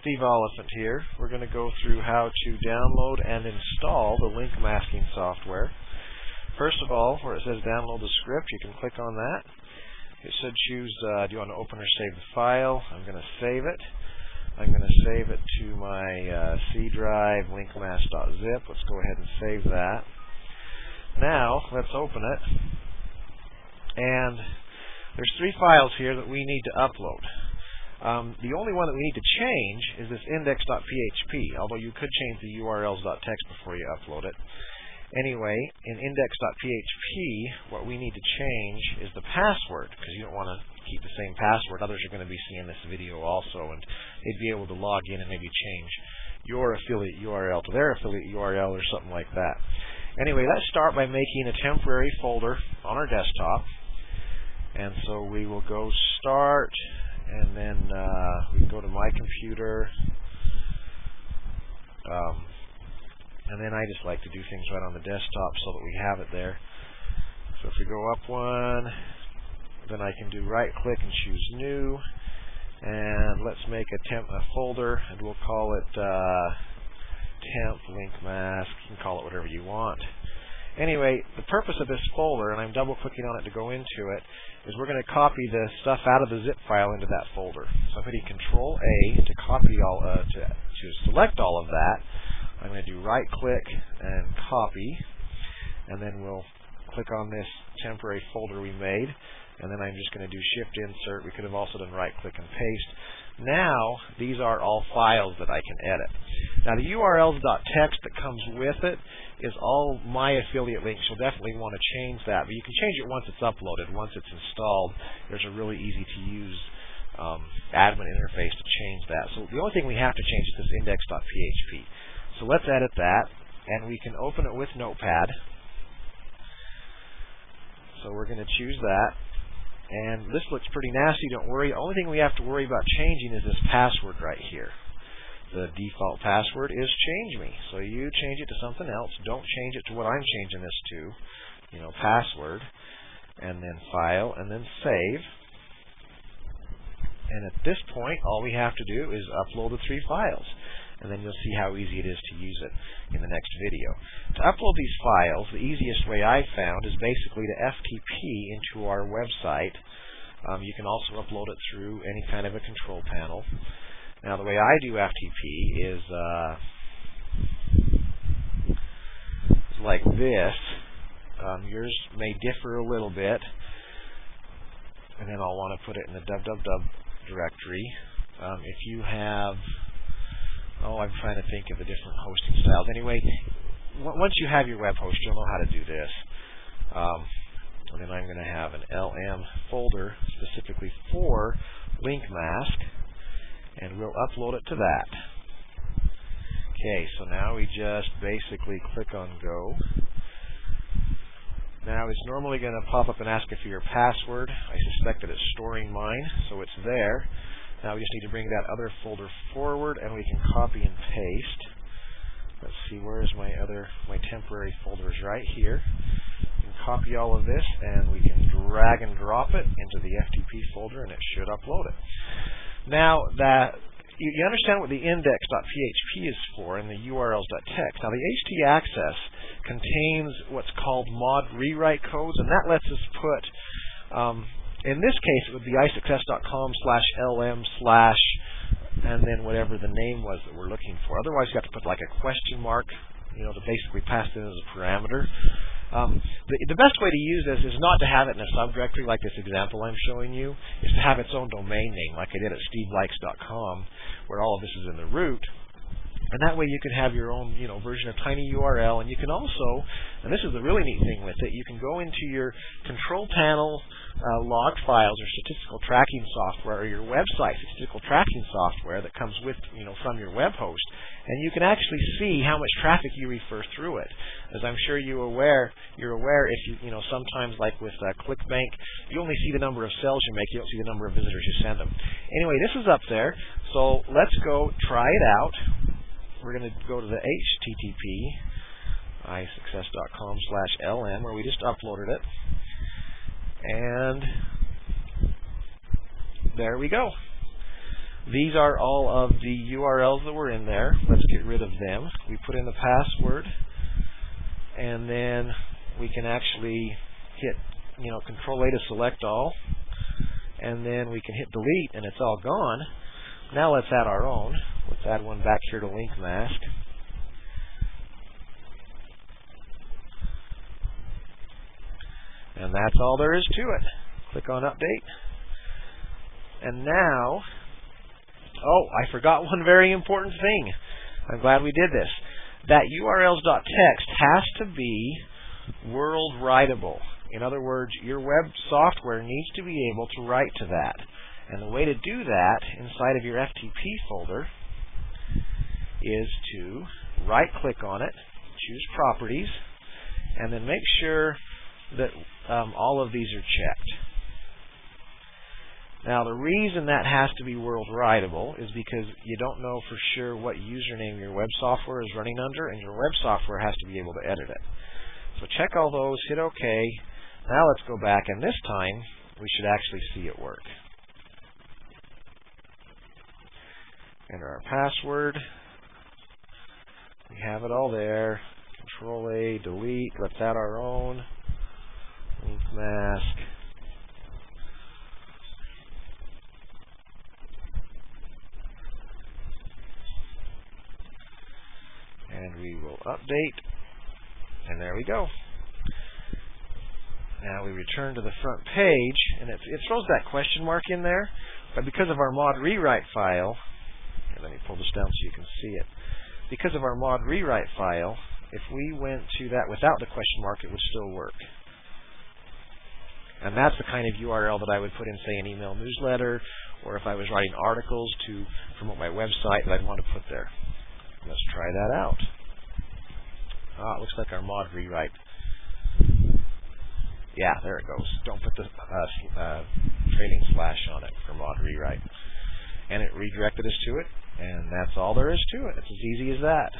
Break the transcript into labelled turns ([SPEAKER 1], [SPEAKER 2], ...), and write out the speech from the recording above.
[SPEAKER 1] Steve Oliphant here. We're going to go through how to download and install the link masking software. First of all, where it says download the script, you can click on that. It should choose, do you want to open or save the file? I'm going to save it. I'm going to save it to my C drive, linkmask.zip. Let's go ahead and save that. Now, let's open it. And there's 3 files here that we need to upload. The only one that we need to change is this index.php, although you could change the urls.txt before you upload it. Anyway, in index.php, what we need to change is the password, because you don't want to keep the same password. Others are going to be seeing this video also, and they'd be able to log in and maybe change your affiliate URL to their affiliate URL or something like that. Anyway, let's start by making a temporary folder on our desktop. And so we will go Start, and then we can go to My Computer. And then I just like to do things right on the desktop so that we have it there. So if we go up one, then I can do right-click and choose New. And let's make a folder, and we'll call it Temp Link Mask. You can call it whatever you want. Anyway, the purpose of this folder, and I'm double-clicking on it to go into it, is we're going to copy the stuff out of the zip file into that folder. So I'm hitting Control-A to copy to select all of that. I'm going to do right-click and copy, and then we'll click on this temporary folder we made, and then I'm just going to do Shift-Insert. We could have also done right-click and paste. Now, these are all files that I can edit. Now, the urls.txt that comes with it is all my affiliate links. You'll definitely want to change that, but you can change it once it's uploaded. Once it's installed, there's a really easy-to-use admin interface to change that. So the only thing we have to change is this index.php. So let's edit that, and we can open it with Notepad. So we're going to choose that. And this looks pretty nasty, don't worry. The only thing we have to worry about changing is this password right here. The default password is change me. So you change it to something else. Don't change it to what I'm changing this to. Password, and then file, and then save. And at this point, all we have to do is upload the 3 files. And then you'll see how easy it is to use it in the next video. To upload these files, the easiest way I've found is basically to FTP into our website. You can also upload it through any kind of a control panel. Now, the way I do FTP is like this. Yours may differ a little bit. And then I'll want to put it in the www directory. If you have... I'm trying to think of the different hosting styles. Anyway, once you have your web host, you'll know how to do this. And then I'm going to have an LM folder specifically for linkmask, and we'll upload it to that. Okay, so now we just basically click on Go. Now it's normally going to pop up and ask you for your password. I suspect that it's storing mine, so it's there. Now we just need to bring that other folder forward, and we can copy and paste. Let's see, where is my temporary folders? Right here. We can copy all of this, and we can drag and drop it into the FTP folder, and it should upload it. Now, you understand what the index.php is for and the urls.txt. Now, the htaccess contains what's called mod rewrite codes, and that lets us put in this case, it would be iSuccess.com/lm/ and then whatever the name was that we're looking for. Otherwise, you have to put like a question mark, to basically pass it in as a parameter. The best way to use this is not to have it in a subdirectory like this example I'm showing you. Is to have its own domain name, like I did at stevelikes.com, where all of this is in the root. And that way you can have your own, version of tinyURL, and you can also, and this is the really neat thing with it, you can go into your control panel log files or statistical tracking software, or your website statistical tracking software that comes with, from your web host, and you can actually see how much traffic you refer through it. As I'm sure you're aware if you, sometimes like with ClickBank, you only see the number of sales you make, you don't see the number of visitors you send them. Anyway, this is up there, so let's go try it out. We're going to go to the HTTP, iSuccess.com/lm, where we just uploaded it. And there we go. These are all of the URLs that were in there. Let's get rid of them. We put in the password, and then we can actually hit, Control A to select all, and then we can hit delete, and it's all gone. Now let's add our own. Let's add one back here to linkmask. And that's all there is to it. Click on update. And now, I forgot one very important thing. I'm glad we did this. That urls.txt has to be world writable. In other words, your web software needs to be able to write to that. And the way to do that inside of your FTP folder is to right-click on it, choose Properties, and then make sure that all of these are checked. Now, the reason that has to be world writable is because you don't know for sure what username your web software is running under, and your web software has to be able to edit it. So check all those, hit OK. Now let's go back, and this time we should actually see it work. Enter our password. We have it all there. Control A, delete. Let's add our own. Linkmask. And we will update. And there we go. Now we return to the front page, and it throws that question mark in there, but because of our mod rewrite file, let me pull this down so you can see it. Because of our mod rewrite file, if we went to that without the question mark, it would still work. And that's the kind of URL that I would put in, say, an email newsletter, or if I was writing articles to promote my website that I'd want to put there. Let's try that out. It looks like our mod rewrite. Yeah, there it goes. Don't put the trailing slash on it for mod rewrite. And it redirected us to it, and that's all there is to it. It's as easy as that.